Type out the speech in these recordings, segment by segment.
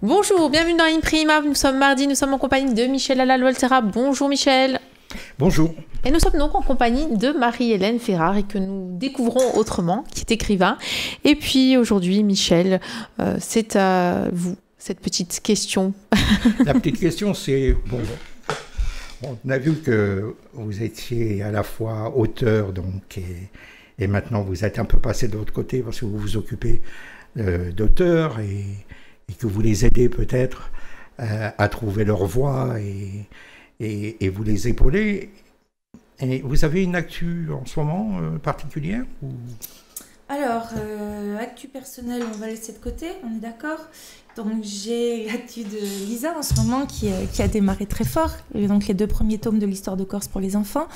Bonjour, bienvenue dans Imprima. Nous sommes mardi, nous sommes en compagnie de Michel Allal-Waltera. Bonjour Michel. Bonjour. Et nous sommes donc en compagnie de Marie-Hélène Ferrare et que nous découvrons autrement, qui est écrivain. Et puis aujourd'hui, Michel, c'est à vous, cette petite question. La petite question, c'est... on a vu que vous étiez à la fois auteur, donc, et maintenant vous êtes un peu passé de l'autre côté parce que vous vous occupez d'auteurs et que vous les aidez peut-être à trouver leur voie et vous les épaulez. Et vous avez une actu en ce moment particulière ou... Alors, actu personnelle, on va laisser de côté, on est d'accord. Donc j'ai l'actu de Lisa en ce moment qui a démarré très fort. Donc les 2 premiers tomes de l'histoire de Corse pour les enfants.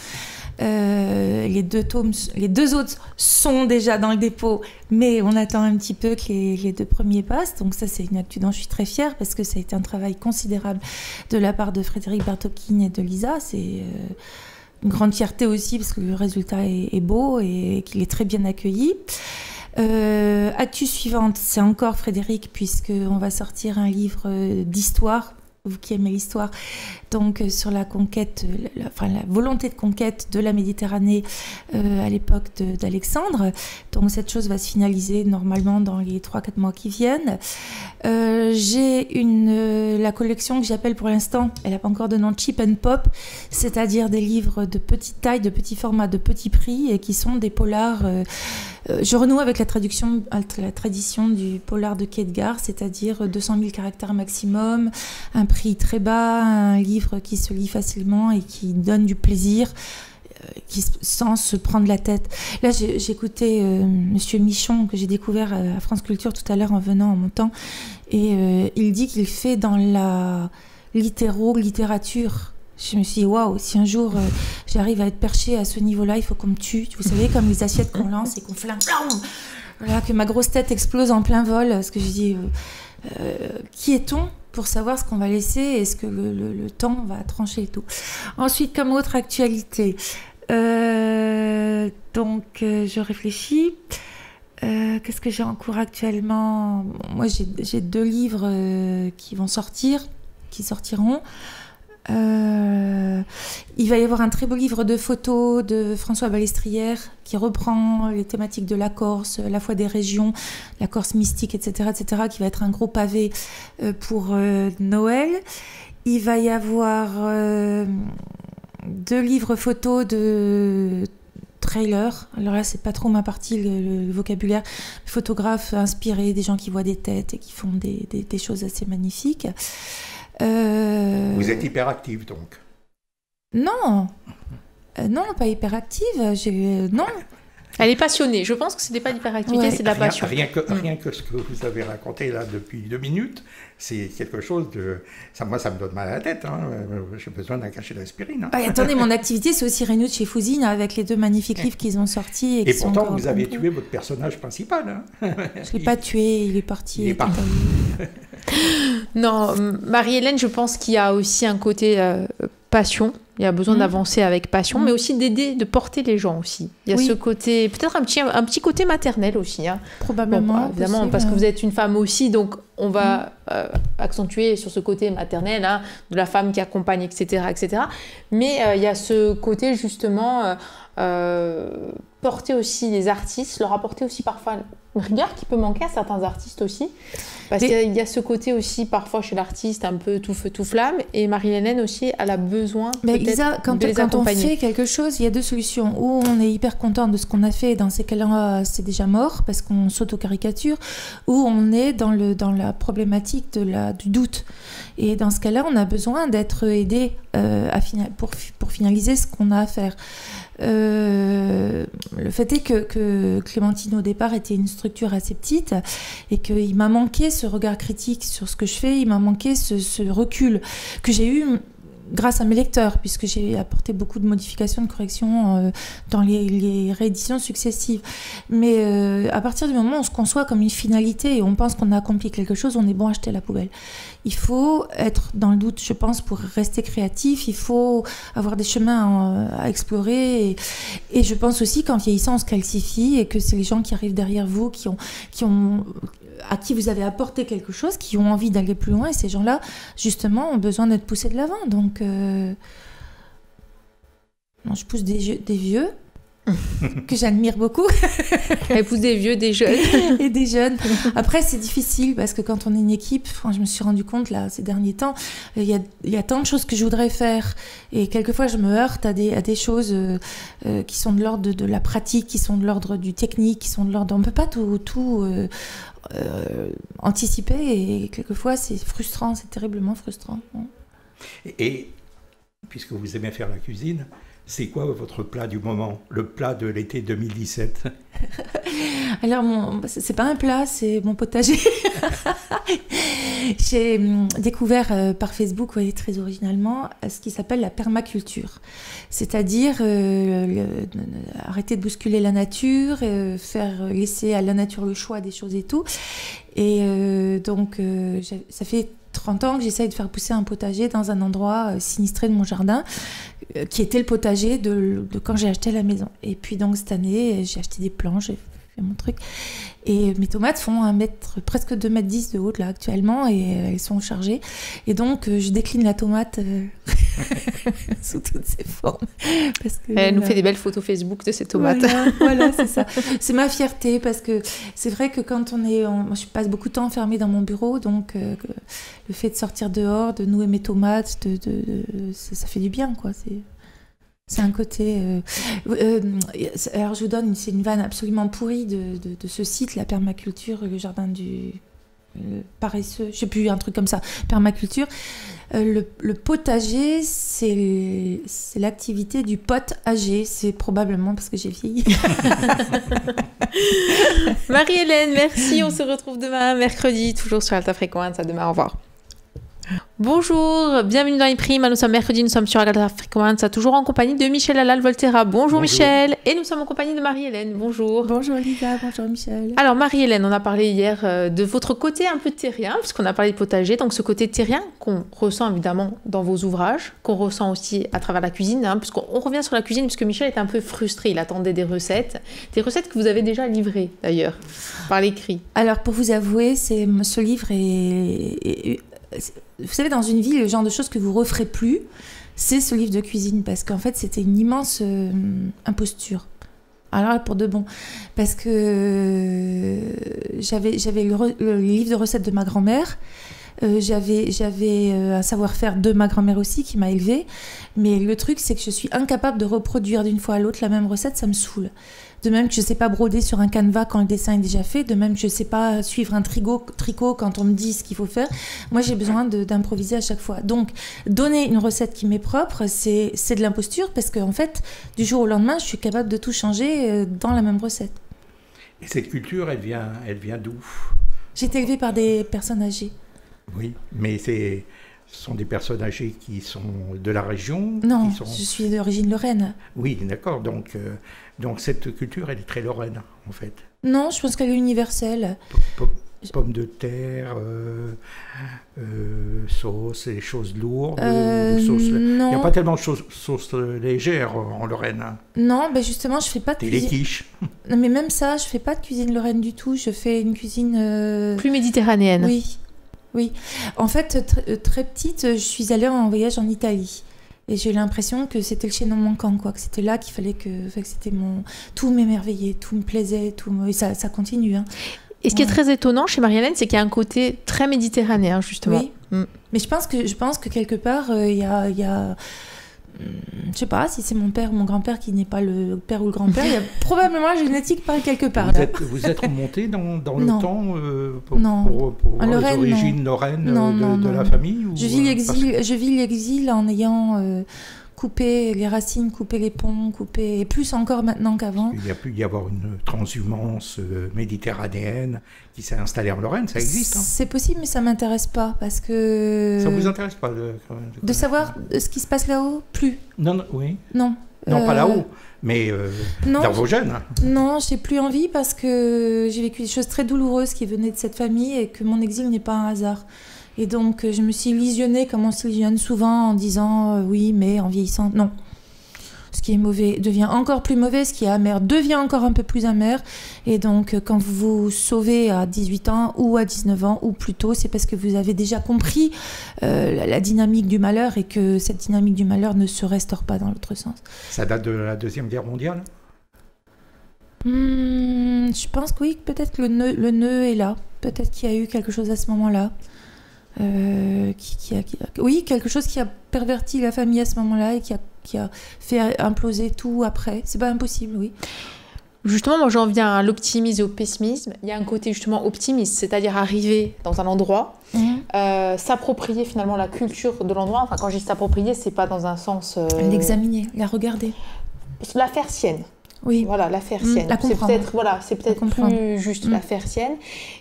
Les 2 autres sont déjà dans le dépôt, mais on attend un petit peu que les 2 premiers passent. Donc ça, c'est une actu dont je suis très fière parce que ça a été un travail considérable de la part de Frédéric Bertocchini et de Lisa. C'est une grande fierté aussi parce que le résultat est beau et qu'il est très bien accueilli. Actu suivante, c'est encore Frédéric, puisqu'on va sortir un livre d'histoire, vous qui aimez l'histoire, donc sur la conquête, la volonté de conquête de la Méditerranée à l'époque d'Alexandre. Donc cette chose va se finaliser normalement dans les 3-4 mois qui viennent. J'ai la collection que j'appelle pour l'instant, elle n'a pas encore de nom, Cheap and Pop, c'est-à-dire des livres de petite taille, de petit format, de petit prix, et qui sont des polars... je renoue avec la tradition du polar de Kierkegaard, c'est-à-dire 200 000 caractères maximum, un prix très bas, un livre qui se lit facilement et qui donne du plaisir, sans se prendre la tête. Là, j'écoutais Monsieur Michon, que j'ai découvert à France Culture tout à l'heure en montant, et il dit qu'il fait dans la littérature. Je me suis dit, waouh, si un jour j'arrive à être perché à ce niveau-là, il faut qu'on me tue. Vous savez, comme les assiettes qu'on lance et qu'on flingue. Voilà, que ma grosse tête explose en plein vol. Parce que je dis, qui est-on pour savoir ce qu'on va laisser? Est-ce que le temps va trancher et tout? Ensuite, comme autre actualité, je réfléchis. Qu'est-ce que j'ai en cours actuellement? Moi, j'ai 2 livres qui sortiront. Il va y avoir un très beau livre de photos de François Balestrière qui reprend les thématiques de la Corse, la foi des régions, la Corse mystique, etc., qui va être un gros pavé pour Noël. Il va y avoir 2 livres photos de trailer. Alors là, c'est pas trop ma partie, le vocabulaire. Photographes inspirés, des gens qui voient des têtes et qui font des choses assez magnifiques. Vous êtes hyperactive donc? Non, pas hyperactive. Non. Elle est passionnée. Je pense que ce n'est pas l'hyperactivité, c'est de la passion. Rien que ce que vous avez raconté là depuis 2 minutes, c'est quelque chose de... Moi, ça me donne mal à la tête. Hein. J'ai besoin d'un cachet d'aspirine. Hein. Attendez, mon activité, c'est aussi Reynaud de chez Fouzine avec les 2 magnifiques livres qu'ils ont sortis. Et pourtant, vous avez tué votre personnage principal. Hein. Je ne l'ai pas tué, il est parti. Il est parti. Non, Marie-Hélène, je pense qu'il y a aussi un côté passion. Il y a besoin d'avancer avec passion, mais aussi d'aider, de porter les gens aussi. Il y a ce côté, peut-être un petit côté maternel aussi. Hein. Probablement. Bon, évidemment, parce que vous êtes une femme aussi, donc on va accentuer sur ce côté maternel, hein, de la femme qui accompagne, etc. Mais il y a ce côté justement... porter aussi les artistes, leur apporter aussi parfois une rigueur qui peut manquer à certains artistes aussi, parce qu'il y a ce côté aussi parfois chez l'artiste un peu tout feu tout flamme, et Marie-Hélène aussi elle a besoin Lisa, quand on fait quelque chose, il y a 2 solutions: ou on est hyper content de ce qu'on a fait, dans ces cas-là c'est déjà mort parce qu'on s'auto-caricature, ou on est dans la problématique du doute, et dans ce cas-là on a besoin d'être aidé pour finaliser ce qu'on a à faire. Le fait est que Clémentine au départ était une structure assez petite et qu'il m'a manqué ce regard critique sur ce que je fais, il m'a manqué ce recul que j'ai eu grâce à mes lecteurs, puisque j'ai apporté beaucoup de modifications, de corrections dans les rééditions successives. Mais à partir du moment où on se conçoit comme une finalité et on pense qu'on a accompli quelque chose, on est bon à jeter à la poubelle. Il faut être dans le doute, je pense, pour rester créatif. Il faut avoir des chemins à explorer. Et je pense aussi qu'en vieillissant, on se calcifie et que c'est les gens qui arrivent derrière vous qui ont à qui vous avez apporté quelque chose, qui ont envie d'aller plus loin, et ces gens-là, justement, ont besoin d'être poussés de l'avant. Donc, je pousse des vieux, que j'admire beaucoup. Elle pousse des vieux, des jeunes. Et des jeunes. Après, c'est difficile, parce que quand on est une équipe, je me suis rendu compte, là, ces derniers temps, il y a tant de choses que je voudrais faire, et quelquefois, je me heurte à des choses qui sont de l'ordre de la pratique, qui sont de l'ordre du technique, qui sont de l'ordre... On ne peut pas tout anticiper, et quelquefois, c'est frustrant, c'est terriblement frustrant. Et puisque vous aimez faire la cuisine, c'est quoi votre plat du moment, le plat de l'été 2017? Alors, c'est pas un plat, c'est mon potager. J'ai découvert par Facebook, très originalement, ce qui s'appelle la permaculture. C'est-à-dire arrêter de bousculer la nature, laisser à la nature le choix des choses et tout. Et donc, ça fait 30 ans que j'essaye de faire pousser un potager dans un endroit sinistré de mon jardin, qui était le potager de quand j'ai acheté la maison. Et puis donc cette année, j'ai acheté des plants, j'ai fait mon truc. Et mes tomates font presque 2,10 mètres de haut là actuellement, et elles sont chargées. Et donc je décline la tomate sous toutes ses formes. Parce que, elle nous fait des belles photos Facebook de ces tomates. Voilà, c'est ça. C'est ma fierté, parce que c'est vrai que quand moi, je passe beaucoup de temps enfermée dans mon bureau, donc le fait de sortir dehors, de nouer mes tomates, ça fait du bien, quoi. C'est un côté... alors je vous donne, c'est une vanne absolument pourrie de ce site, la permaculture, le jardin du paresseux, je sais plus, un truc comme ça, permaculture. Le potager, c'est l'activité du potager. C'est probablement parce que j'ai vieilli. Marie-Hélène, merci. On se retrouve demain, mercredi, toujours sur Alta Frequenza. À demain, au revoir. Bonjour, bienvenue dans iPrima. Nous sommes mercredi, nous sommes sur Alta Frequenza, toujours en compagnie de Michel Halal-Volterra. Bonjour Michel. Et nous sommes en compagnie de Marie-Hélène. Bonjour. Bonjour Lisa, bonjour Michel. Alors Marie-Hélène, on a parlé hier de votre côté un peu terrien, puisqu'on a parlé de potager. Donc ce côté terrien qu'on ressent évidemment dans vos ouvrages, qu'on ressent aussi à travers la cuisine, puisqu'on revient sur la cuisine, puisque Michel était un peu frustré. Il attendait des recettes que vous avez déjà livrées d'ailleurs, par l'écrit. Alors pour vous avouer, ce livre est vous savez, dans une vie, le genre de choses que vous referez plus, c'est ce livre de cuisine, parce qu'en fait, c'était une immense imposture. Alors là, pour de bon, parce que j'avais le livre de recettes de ma grand-mère, j'avais un savoir-faire de ma grand-mère aussi qui m'a élevée, mais le truc, c'est que je suis incapable de reproduire d'une fois à l'autre la même recette, ça me saoule. De même que je ne sais pas broder sur un canevas quand le dessin est déjà fait, de même que je ne sais pas suivre un tricot quand on me dit ce qu'il faut faire. Moi, j'ai besoin d'improviser à chaque fois. Donc, donner une recette qui m'est propre, c'est de l'imposture, parce qu'en fait, du jour au lendemain, je suis capable de tout changer dans la même recette. Et cette culture, elle vient d'où? J'ai été élevée par des personnes âgées. Oui, mais ce sont des personnes âgées qui sont de la région? Non, je suis d'origine lorraine. Oui, d'accord. Donc cette culture, elle est très lorraine, en fait. Non, je pense qu'elle est universelle. Pommes de terre, sauce, les choses lourdes. Non. Il n'y a pas tellement de sauces légères en Lorraine. Non, ben justement, je fais pas de cuisine. Les quiches. Non, mais même ça, je fais pas de cuisine lorraine du tout. Je fais une cuisine... plus méditerranéenne. Oui. En fait, très petite, je suis allée en voyage en Italie. Et j'ai eu l'impression que c'était le chaînon manquant, quoi. Que c'était là qu'il fallait que c'était tout m'émerveillait, tout me plaisait, et ça continue. Et ce qui est très étonnant chez Marie-Hélène, c'est qu'il y a un côté très méditerranéen, justement. Oui. Mais je pense que quelque part, il y a je sais pas si c'est mon père ou mon grand-père qui n'est pas le père ou le grand-père. Il y a probablement la génétique par quelque part. Vous êtes remonté dans le temps pour les Lorraine, origines lorraines de la famille ou, je vis l'exil en ayant coupé les racines, coupé les ponts, et plus encore maintenant qu'avant. Il y a pu y avoir une transhumance méditerranéenne qui s'est installée en Lorraine, ça existe. C'est possible, mais ça m'intéresse pas, parce que... Ça vous intéresse pas de savoir ce qui se passe là-haut? Plus. Non, oui. Non. Non, pas là-haut, mais dans vos gènes. Non, j'ai plus envie, parce que j'ai vécu des choses très douloureuses qui venaient de cette famille, et que mon exil n'est pas un hasard. Et donc, je me suis illusionnée, comme on s'illusionne souvent, en disant oui, mais en vieillissant. Non. Ce qui est mauvais devient encore plus mauvais, ce qui est amer devient encore un peu plus amer. Et donc, quand vous vous sauvez à 18 ans ou à 19 ans ou plus tôt, c'est parce que vous avez déjà compris la dynamique du malheur et que cette dynamique du malheur ne se restaure pas dans l'autre sens. Ça date de la Deuxième Guerre mondiale? Je pense que oui, peut-être que le nœud est là. Peut-être qu'il y a eu quelque chose à ce moment-là. Oui, quelque chose qui a perverti la famille à ce moment-là et qui a fait imploser tout après. C'est pas impossible, oui. Justement, moi j'en viens à l'optimisme et au pessimisme. Il y a un côté justement optimiste, c'est-à-dire arriver dans un endroit, s'approprier finalement la culture de l'endroit. Enfin, quand je dis s'approprier, c'est pas dans un sens... L'examiner, la regarder. La faire sienne. Oui. Voilà, la faire sienne. C'est peut-être plus juste la faire sienne.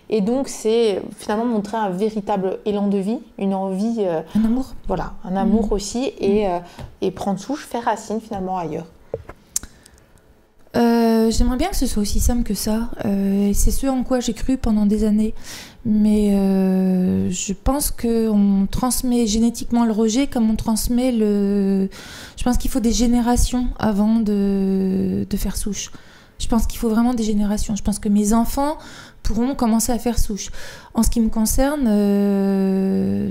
Et donc, c'est finalement montrer un véritable élan de vie, une envie... un amour. Voilà, un amour aussi, et prendre souche, faire racine finalement ailleurs. J'aimerais bien que ce soit aussi simple que ça. C'est ce en quoi j'ai cru pendant des années. Mais je pense qu'on transmet génétiquement le rejet comme on transmet le... Je pense qu'il faut des générations avant de faire souche. Je pense qu'il faut vraiment des générations. Je pense que mes enfants pourront commencer à faire souche. En ce qui me concerne,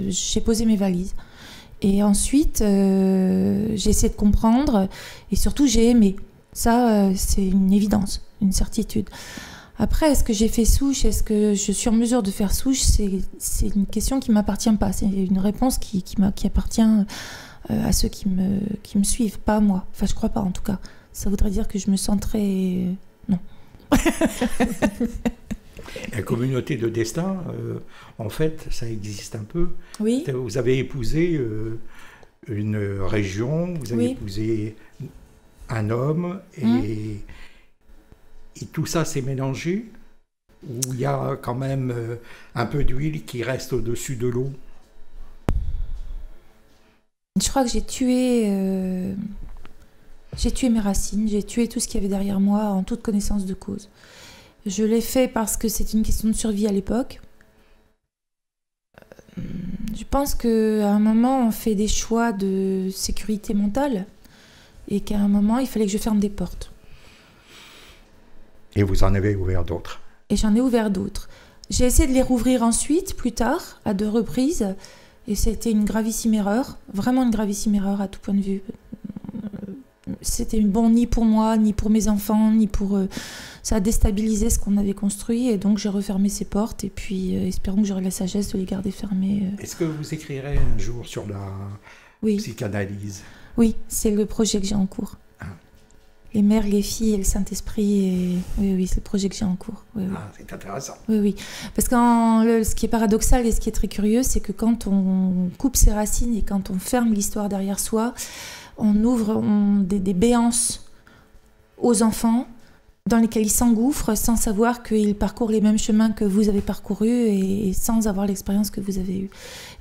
j'ai posé mes valises. Et ensuite, j'ai essayé de comprendre. Et surtout, j'ai aimé. Ça, c'est une évidence, une certitude. Après, est-ce que j'ai fait souche? Est-ce que je suis en mesure de faire souche? C'est une question qui ne m'appartient pas. C'est une réponse qui appartient à ceux qui me suivent, pas à moi. Enfin, je ne crois pas, en tout cas. Ça voudrait dire que je me sentirais... Non. La communauté de destin, en fait, ça existe un peu. Oui. Vous avez épousé une région, vous avez épousé un homme, et tout ça s'est mélangé, où il y a quand même un peu d'huile qui reste au-dessus de l'eau. Je crois que j'ai tué mes racines, j'ai tué tout ce qu'il y avait derrière moi en toute connaissance de cause. Je l'ai fait parce que c'est une question de survie à l'époque. Je pense qu'à un moment, on fait des choix de sécurité mentale et qu'à un moment, il fallait que je ferme des portes. Et vous en avez ouvert d'autres? Et j'en ai ouvert d'autres. J'ai essayé de les rouvrir ensuite, plus tard, à 2 reprises. Et c'était une gravissime erreur, vraiment une gravissime erreur à tout point de vue. C'était bon ni pour moi, ni pour mes enfants, ni pour... ça a déstabilisé ce qu'on avait construit. Et donc j'ai refermé ces portes. Et puis espérons que j'aurai la sagesse de les garder fermées. Est-ce que vous écrirez un jour sur la psychanalyse? Oui, c'est le projet que j'ai en cours. Les mères, les filles et le Saint-Esprit. Oui, c'est le projet que j'ai en cours. Oui. Ah, c'est intéressant. Oui. Parce que ce qui est paradoxal et ce qui est très curieux, c'est que quand on coupe ses racines et quand on ferme l'histoire derrière soi, on ouvre des béances aux enfants dans lesquels ils s'engouffrent sans savoir qu'ils parcourent les mêmes chemins que vous avez parcourus et sans avoir l'expérience que vous avez eue.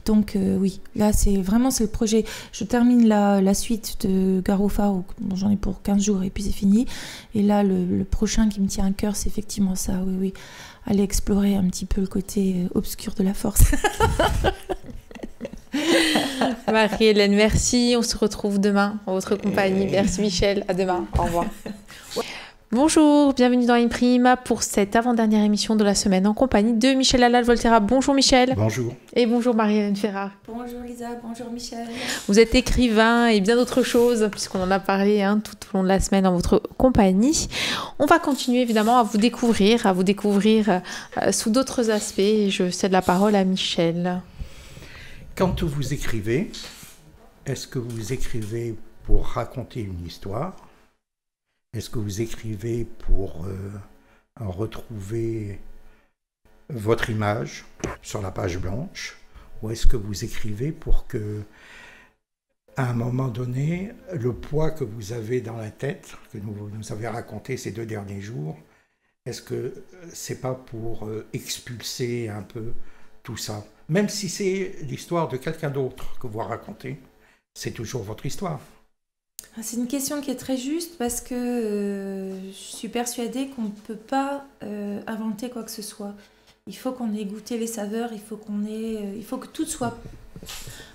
Donc oui, là c'est le projet. Je termine la suite de Garofa, j'en ai pour 15 jours et puis c'est fini. Et là le prochain qui me tient à cœur, c'est effectivement ça, oui. Aller explorer un petit peu le côté obscur de la force. Marie-Hélène, merci. On se retrouve demain en votre compagnie. Merci Michel, à demain. Au revoir. Bonjour, bienvenue dans Imprima pour cette avant-dernière émission de la semaine en compagnie de Michel Allal-Volterra. Bonjour Michel. Bonjour. Et bonjour Marie-Hélène Ferrard. Bonjour Lisa, bonjour Michel. Vous êtes écrivain et bien d'autres choses, puisqu'on en a parlé tout au long de la semaine en votre compagnie. On va continuer évidemment à vous découvrir sous d'autres aspects. Et je cède la parole à Michel. Quand vous écrivez, est-ce que vous écrivez pour raconter une histoire ? Est-ce que vous écrivez pour retrouver votre image sur la page blanche? Ou est-ce que vous écrivez pour que, à un moment donné, le poids que vous avez dans la tête, que nous avez raconté ces 2 derniers jours, est-ce que c'est pas pour expulser un peu tout ça? Même si c'est l'histoire de quelqu'un d'autre que vous racontez, c'est toujours votre histoire. C'est une question qui est très juste parce que je suis persuadée qu'on ne peut pas inventer quoi que ce soit. Il faut qu'on ait goûté les saveurs, il faut que tout soit...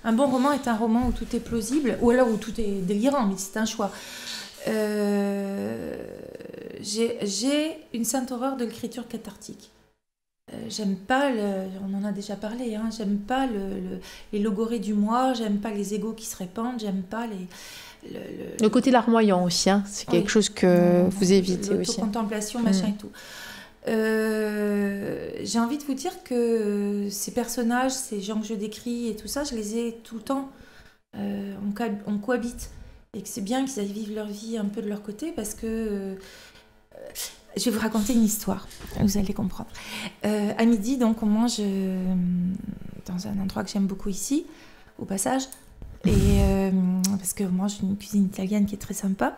Un bon roman est un roman où tout est plausible, ou alors où tout est délirant, mais c'est un choix. J'ai une sainte horreur de l'écriture cathartique. J'aime pas, on en a déjà parlé, hein, j'aime pas les logorées du moi, j'aime pas les égos qui se répandent, j'aime pas le côté larmoyant aussi, hein, c'est quelque chose que vous évitez aussi. L'autocontemplation, machin et tout. J'ai envie de vous dire que ces personnages, ces gens que je décris et tout ça, je les ai tout le temps. On cohabite. Et que c'est bien qu'ils aillent vivre leur vie un peu de leur côté parce que... je vais vous raconter une histoire, vous allez comprendre. À midi, donc, on mange dans un endroit que j'aime beaucoup ici, au passage. Parce qu'on mange une cuisine italienne qui est très sympa.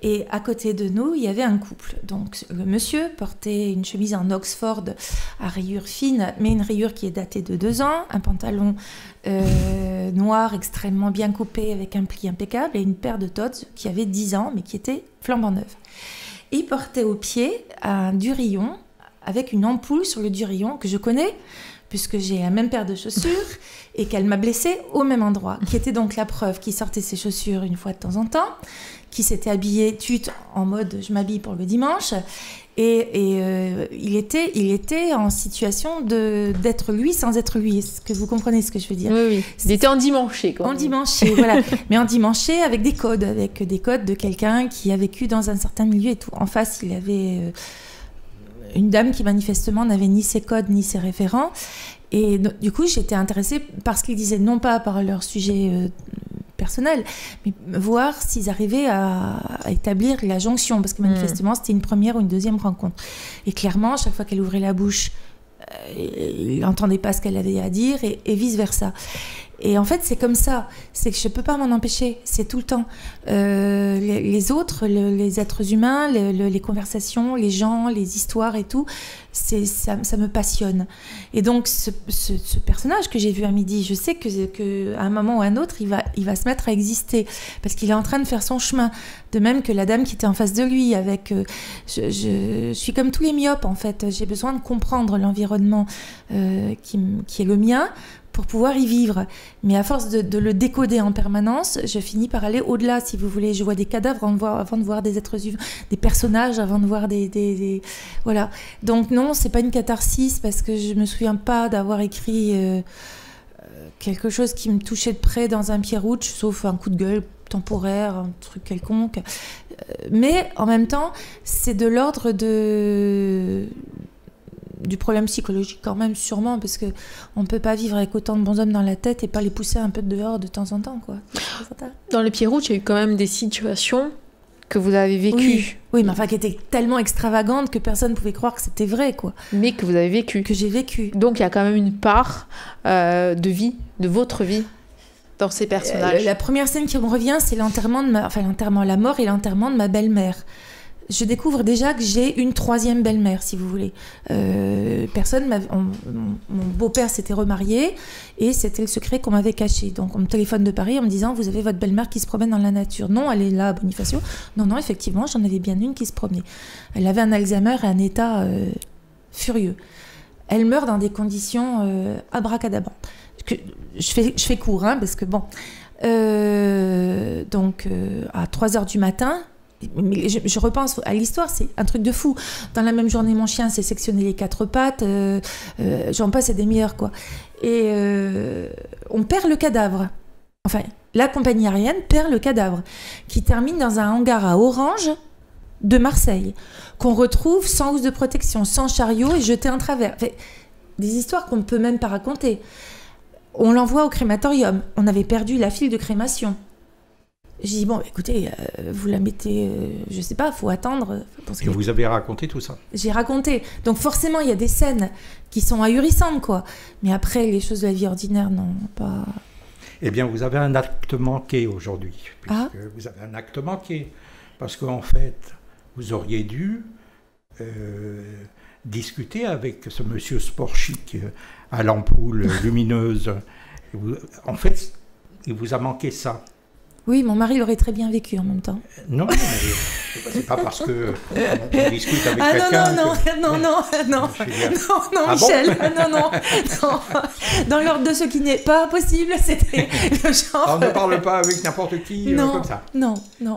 Et à côté de nous, il y avait un couple. Donc, le monsieur portait une chemise en Oxford à rayures fines, mais une rayure qui est datée de 2 ans, un pantalon noir extrêmement bien coupé avec un pli impeccable et une paire de Tod's qui avait 10 ans, mais qui était flambant neuve. Et il portait au pied un durillon avec une ampoule sur le durillon que je connais, puisque j'ai la même paire de chaussures et qu'elle m'a blessée au même endroit, qui était donc la preuve qu'il sortait ses chaussures une fois de temps en temps, qui s'était habillé en mode je m'habille pour le dimanche, et il était en situation d'être lui sans être lui. Est-ce que vous comprenez ce que je veux dire? Oui. Il était endimanché, quoi. Endimanché, voilà. Mais endimanché avec des codes de quelqu'un qui a vécu dans un certain milieu et tout. En face, il y avait une dame qui manifestement n'avait ni ses codes ni ses référents. Et du coup, j'étais intéressée par ce qu'ils disaient, non pas par leur sujet personnel, mais voir s'ils arrivaient à établir la jonction, parce que manifestement, c'était une première ou une deuxième rencontre. Et clairement, chaque fois qu'elle ouvrait la bouche, il n'entendait pas ce qu'elle avait à dire, et vice-versa. Et en fait, c'est comme ça. C'est que je ne peux pas m'en empêcher. C'est tout le temps. Les autres, les êtres humains, les conversations, les gens, les histoires et tout, ça me passionne. Et donc, ce personnage que j'ai vu à midi, je sais qu'à un moment ou à un autre, il va se mettre à exister parce qu'il est en train de faire son chemin. De même que la dame qui était en face de lui. Je suis comme tous les myopes, en fait. J'ai besoin de comprendre l'environnement qui est le mien pour pouvoir y vivre. Mais à force de le décoder en permanence, je finis par aller au-delà, si vous voulez. Je vois des cadavres avant de voir des êtres humains, des personnages avant de voir des... Voilà. Donc non, c'est pas une catharsis, parce que je me souviens pas d'avoir écrit quelque chose qui me touchait de près dans un Pierucci, sauf un coup de gueule temporaire, un truc quelconque. Mais en même temps, c'est de l'ordre du problème psychologique quand même, sûrement, parce qu'on ne peut pas vivre avec autant de bonshommes dans la tête et pas les pousser un peu dehors de temps en temps, quoi. Dans les Pierucci, il y a eu quand même des situations que vous avez vécues. Oui, mais enfin qui étaient tellement extravagantes que personne ne pouvait croire que c'était vrai, quoi. Mais que vous avez vécu. Que j'ai vécu. Donc il y a quand même une part de vie, de votre vie, dans ces personnages. La première scène qui me revient, c'est la mort et l'enterrement de ma belle-mère. Je découvre déjà que j'ai une 3e belle-mère, si vous voulez. Mon beau-père s'était remarié et c'était le secret qu'on m'avait caché. Donc on me téléphone de Paris en me disant « Vous avez votre belle-mère qui se promène dans la nature ». Non, elle est là à Bonifacio. Non, effectivement, j'en avais bien une qui se promenait. Elle avait un Alzheimer et un état furieux. Elle meurt dans des conditions abracadabrantes. Je fais court, hein, parce que bon... à 3h du matin... Mais je repense à l'histoire, c'est un truc de fou. Dans la même journée, mon chien s'est sectionné les 4 pattes, j'en passe, c'est des meilleurs, quoi. Et on perd le cadavre. Enfin, la compagnie aérienne perd le cadavre, qui termine dans un hangar à Orange de Marseille, qu'on retrouve sans housse de protection, sans chariot et jeté en travers. Enfin, des histoires qu'on ne peut même pas raconter. On l'envoie au crématorium. On avait perdu la file de crémation. J'ai dit, bon, écoutez, vous la mettez, je sais pas, il faut attendre. Et vous avez raconté tout ça? J'ai raconté. Donc forcément, il y a des scènes qui sont ahurissantes, quoi. Mais après, les choses de la vie ordinaire, non, pas... Eh bien, vous avez un acte manqué aujourd'hui. Ah. Vous avez un acte manqué. Parce qu'en fait, vous auriez dû discuter avec ce monsieur sport chic à l'ampoule lumineuse. En fait, il vous a manqué ça. Oui, mon mari l'aurait très bien vécu en même temps. Non, mais c'est pas parce que on discute avec quelqu'un. Non, Michel, non. Dans l'ordre de ce qui n'est pas possible, c'était le genre. On ne parle pas avec n'importe qui comme ça. Non.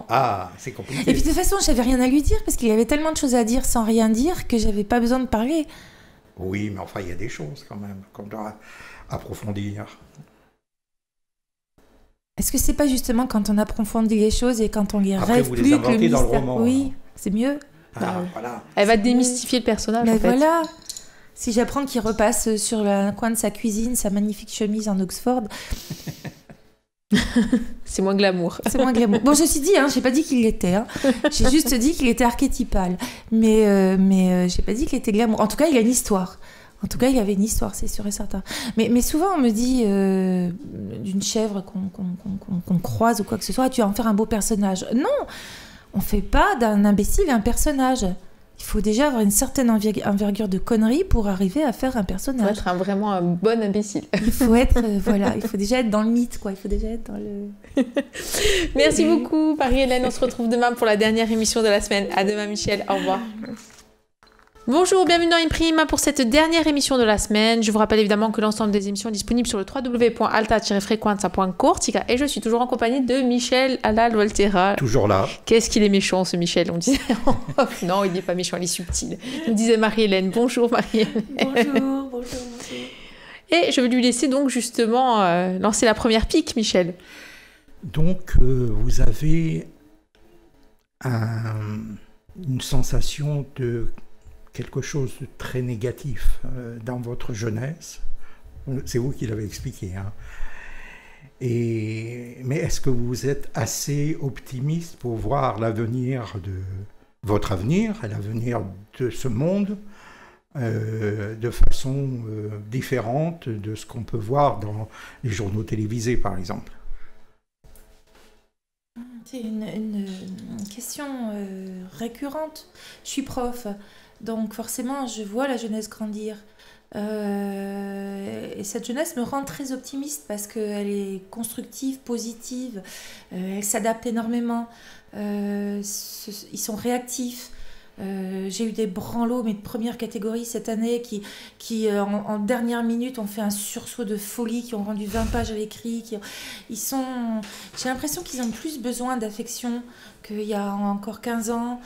Ah, c'est compliqué. Et puis de toute façon, j'avais rien à lui dire parce qu'il y avait tellement de choses à dire sans rien dire que j'avais pas besoin de parler. Oui, mais enfin, il y a des choses quand même qu'on doit approfondir. Est-ce que c'est pas justement quand on approfondit les choses et quand on les après, rêve vous plus les que le inventez mystère... dans le roman. Oui, c'est mieux. Voilà. Elle va démystifier le personnage, Mais en fait. voilà. Si j'apprends qu'il repasse sur le coin de sa cuisine, sa magnifique chemise en Oxford, C'est moins glamour. c'est moins glamour. Bon, ceci dit, j'ai pas dit qu'il l'était. J'ai juste dit qu'il était archétypal. Mais j'ai pas dit qu'il était glamour. En tout cas, il a une histoire. En tout cas, il avait une histoire, c'est sûr et certain. Mais souvent, on me dit d'une chèvre qu'on croise ou quoi que ce soit, tu vas en faire un beau personnage. Non, on fait pas d'un imbécile un personnage. Il faut déjà avoir une certaine envergure de conneries pour arriver à faire un Il faut personnage. être vraiment un bon imbécile. Il faut être, il faut déjà être dans le mythe, quoi. Il faut déjà être dans le... Merci beaucoup, Marie-Hélène. On se retrouve demain pour la dernière émission de la semaine. À demain, Michel. Au revoir. Bonjour, bienvenue dans Imprime pour cette dernière émission de la semaine. Je vous rappelle évidemment que l'ensemble des émissions est disponible sur le www.alta-frequenza.cortica et je suis toujours en compagnie de Michel Allal-Volterra. Toujours là. Qu'est-ce qu'il est méchant, ce Michel, on disait en off. Non, il n'est pas méchant, il est subtil. Nous disait Marie-Hélène. Bonjour, Marie-Hélène. Bonjour. Et je vais lui laisser donc justement lancer la première pique, Michel. Donc, vous avez une sensation de quelque chose de très négatif dans votre jeunesse. C'est vous qui l'avez expliqué. Mais est-ce que vous êtes assez optimiste pour voir l'avenir de votre avenir, et l'avenir de ce monde, de façon différente de ce qu'on peut voir dans les journaux télévisés, par exemple? C'est une question récurrente. Je suis prof. Donc forcément, je vois la jeunesse grandir. Et cette jeunesse me rend très optimiste parce qu'elle est constructive, positive, elle s'adapte énormément, ils sont réactifs. J'ai eu des branlots, mais de première catégorie cette année, qui en dernière minute ont fait un sursaut de folie, qui ont rendu 20 pages à l'écrit. J'ai l'impression qu'ils ont plus besoin d'affection qu'il y a encore 15 ans.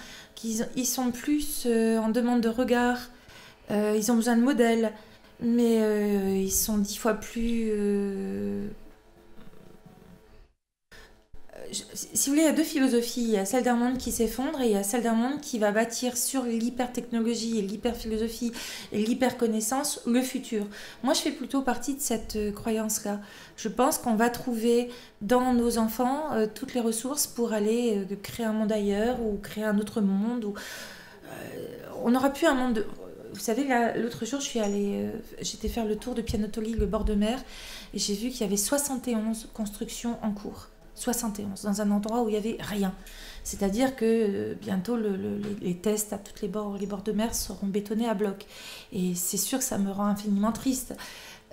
Ils sont plus en demande de regard, ils ont besoin de modèles, mais ils sont 10 fois plus... Si vous voulez, il y a deux philosophies. Il y a celle d'un monde qui s'effondre et il y a celle d'un monde qui va bâtir sur l'hypertechnologie et l'hyperphilosophie et l'hyperconnaissance le futur. Moi, je fais plutôt partie de cette croyance-là. Je pense qu'on va trouver dans nos enfants toutes les ressources pour aller créer un monde ailleurs ou créer un autre monde. On n'aura plus un monde de... Vous savez, l'autre jour, j'étais faire le tour de Pianotoli, le bord de mer, et j'ai vu qu'il y avait 71 constructions en cours. 71, dans un endroit où il n'y avait rien. C'est-à-dire que bientôt, les tests à tous les bords de mer seront bétonnés à bloc. Et c'est sûr que ça me rend infiniment triste.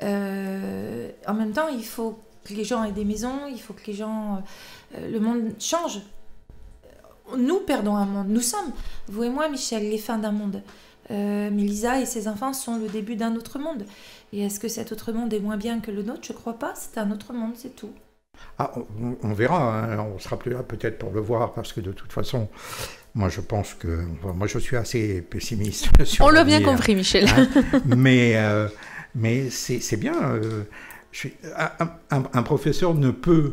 En même temps, il faut que les gens aient des maisons, il faut que les gens... le monde change. Nous perdons un monde. Nous sommes, vous et moi, Michel, les fins d'un monde. Mais Lisa et ses enfants sont le début d'un autre monde. Et est-ce que cet autre monde est moins bien que le nôtre? Je ne crois pas. C'est un autre monde, c'est tout. Ah, on verra, on sera plus là peut-être pour le voir, parce que de toute façon, moi je pense que... Moi je suis assez pessimiste. On l'a bien compris, Michel. Mais c'est bien. Un professeur ne peut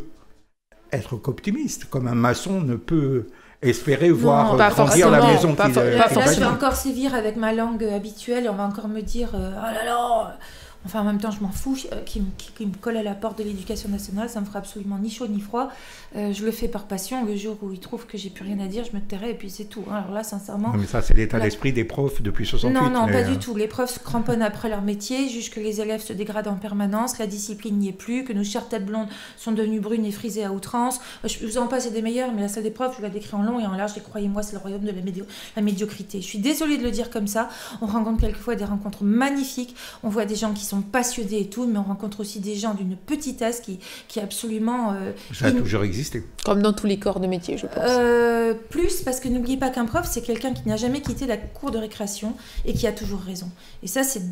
être qu'optimiste, comme un maçon ne peut espérer voir grandir la maison qu'il Là, je vais encore sévir avec ma langue habituelle et on va encore me dire « Oh là là !» Enfin, en même temps, je m'en fous qui me colle à la porte de l'éducation nationale. Ça me fera absolument ni chaud ni froid. Je le fais par passion. Le jour où ils trouvent que j'ai plus rien à dire, je me tairai et puis c'est tout. Alors là, sincèrement... Non, mais ça, c'est l'état d'esprit des profs depuis 68. Non, pas du tout. Les profs se cramponnent après leur métier, jugent que les élèves se dégradent en permanence, la discipline n'y est plus, que nos chères têtes blondes sont devenues brunes et frisées à outrance. Je vous en passe, c'est des meilleurs, mais la salle des profs, je vous la décris en long et en large. Et croyez-moi, c'est le royaume de la médiocrité. Je suis désolée de le dire comme ça. On rencontre quelquefois des rencontres magnifiques. On voit des gens qui sont passionnés et tout, mais on rencontre aussi des gens d'une petitesse qui est absolument... ça a toujours existé. Comme dans tous les corps de métier, je pense. Plus, parce que n'oubliez pas qu'un prof, c'est quelqu'un qui n'a jamais quitté la cour de récréation et qui a toujours raison. Et ça, c'est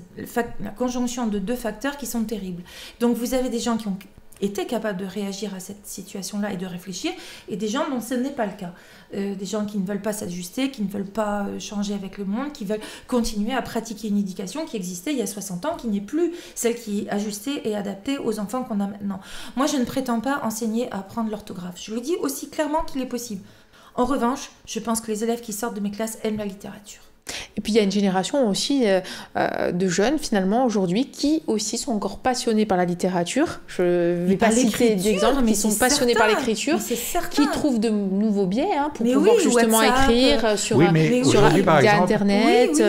la conjonction de deux facteurs qui sont terribles. Donc, vous avez des gens qui ont été capables de réagir à cette situation-là et de réfléchir, et des gens dont ce n'est pas le cas. Des gens qui ne veulent pas s'ajuster, qui ne veulent pas changer avec le monde, qui veulent continuer à pratiquer une éducation qui existait il y a 60 ans, qui n'est plus celle qui est ajustée et adaptée aux enfants qu'on a maintenant. Moi, je ne prétends pas enseigner à apprendre l'orthographe. Je le dis aussi clairement qu'il est possible. En revanche, je pense que les élèves qui sortent de mes classes aiment la littérature. Et puis il y a une génération aussi de jeunes finalement aujourd'hui qui aussi sont encore passionnés par la littérature. Je ne vais pas citer d'exemples, mais qui sont passionnés par l'écriture, qui trouvent de nouveaux biais pour pouvoir justement écrire sur via Internet,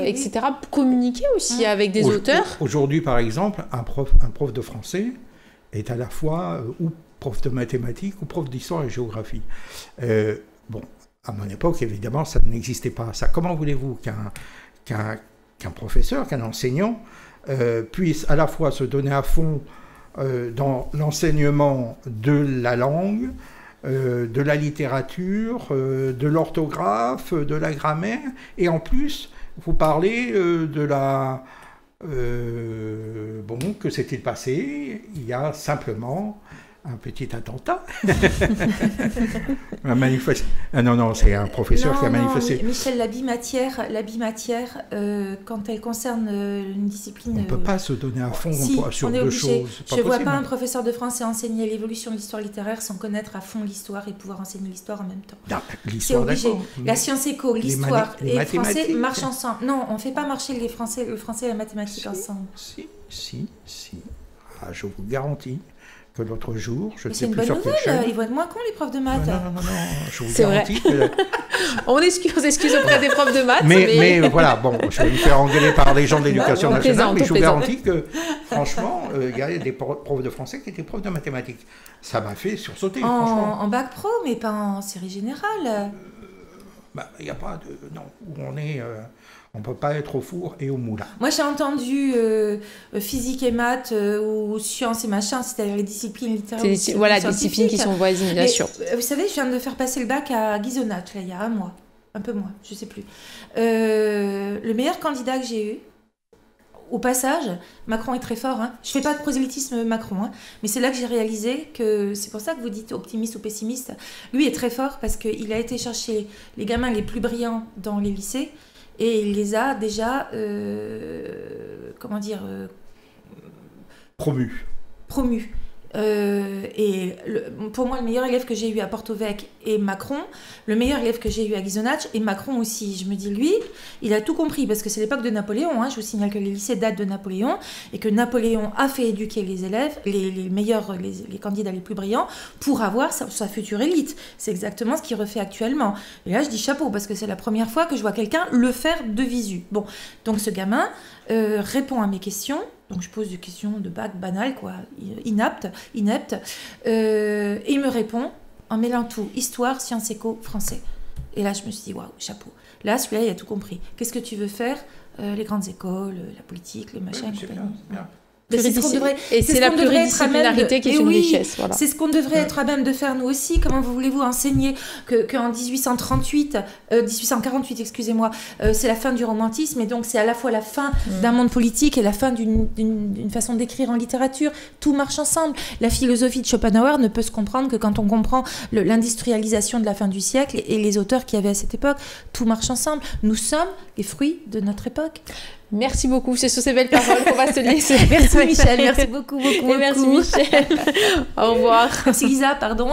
etc. Communiquer aussi avec des auteurs. Aujourd'hui, par exemple, un prof de français est à la fois ou prof de mathématiques ou prof d'histoire et géographie. À mon époque, évidemment, ça n'existait pas. Ça, comment voulez-vous qu'un professeur, qu'un enseignant puisse à la fois se donner à fond dans l'enseignement de la langue, de la littérature, de l'orthographe, de la grammaire, et en plus, vous parlez de la... que s'est-il passé? Il y a simplement... un petit attentat. Non, c'est un professeur qui a manifesté. Michel, l'habit matière, quand elle concerne une discipline... On ne peut pas se donner à fond sur deux choses. Je ne vois pas un professeur de français enseigner l'évolution de l'histoire littéraire sans connaître à fond l'histoire et pouvoir enseigner l'histoire en même temps. C'est obligé. La science éco, l'histoire et le français marchent ensemble. Non, on ne fait pas marcher le français et la mathématique ensemble. Si. Je vous garantis que l'autre jour, je ne sais plus sur quelle chaîne... C'est une bonne nouvelle, ils vont être moins cons les profs de maths. Non, je vous garantis que... On s'excuse auprès des profs de maths. Mais voilà, je vais me faire engueuler par les gens de l'éducation nationale, mais je vous garantis que, franchement, il y a des profs de français qui étaient profs de mathématiques. Ça m'a fait sursauter, franchement. En bac pro, mais pas en série générale. Il n'y a pas de... Non, où on est... On ne peut pas être au four et au moulin. Moi, j'ai entendu physique et maths ou sciences et machin, c'est-à-dire les disciplines littéraires. Voilà, des disciplines qui sont voisines, bien sûr. Vous savez, je viens de faire passer le bac à Guisonat, il y a un mois. Un peu moins, je ne sais plus. Le meilleur candidat que j'ai eu, au passage, Macron est très fort. Je ne fais pas de prosélytisme Macron, mais c'est là que j'ai réalisé que c'est pour ça que vous dites optimiste ou pessimiste. Lui est très fort parce qu'il a été chercher les gamins les plus brillants dans les lycées. Et il les a déjà, promus. Pour moi, le meilleur élève que j'ai eu à Porto-Vec est Macron. Le meilleur élève que j'ai eu à Guisonach est Macron aussi. Je me dis, lui, il a tout compris parce que c'est l'époque de Napoléon. Je vous signale que les lycées datent de Napoléon et que Napoléon a fait éduquer les élèves, les meilleurs, les candidats les plus brillants, pour avoir sa future élite. C'est exactement ce qu'il refait actuellement. Et là, je dis chapeau parce que c'est la première fois que je vois quelqu'un le faire de visu. Bon, donc ce gamin répond à mes questions. Donc je pose des questions de bac banales, ineptes. Et il me répond en mêlant tout, histoire, sciences éco, français. Et là, je me suis dit, waouh, chapeau. Là, celui-là, il a tout compris. Qu'est-ce que tu veux faire? Les grandes écoles, la politique, le machin, et compagnie. Bien. Et c'est la pluridisciplinarité qui est une richesse. Voilà. C'est ce qu'on devrait être à même de faire nous aussi. Comment voulez-vous enseigner qu'en 1848, c'est la fin du romantisme et donc c'est à la fois la fin d'un monde politique et la fin d'une façon d'écrire en littérature. Tout marche ensemble. La philosophie de Schopenhauer ne peut se comprendre que quand on comprend l'industrialisation de la fin du siècle et les auteurs qu'il y avait à cette époque. Tout marche ensemble. Nous sommes les fruits de notre époque. Merci beaucoup, c'est sur ces belles paroles qu'on va se laisser. Merci Michel, merci beaucoup. Et merci Michel. Au revoir. Merci Lisa, pardon.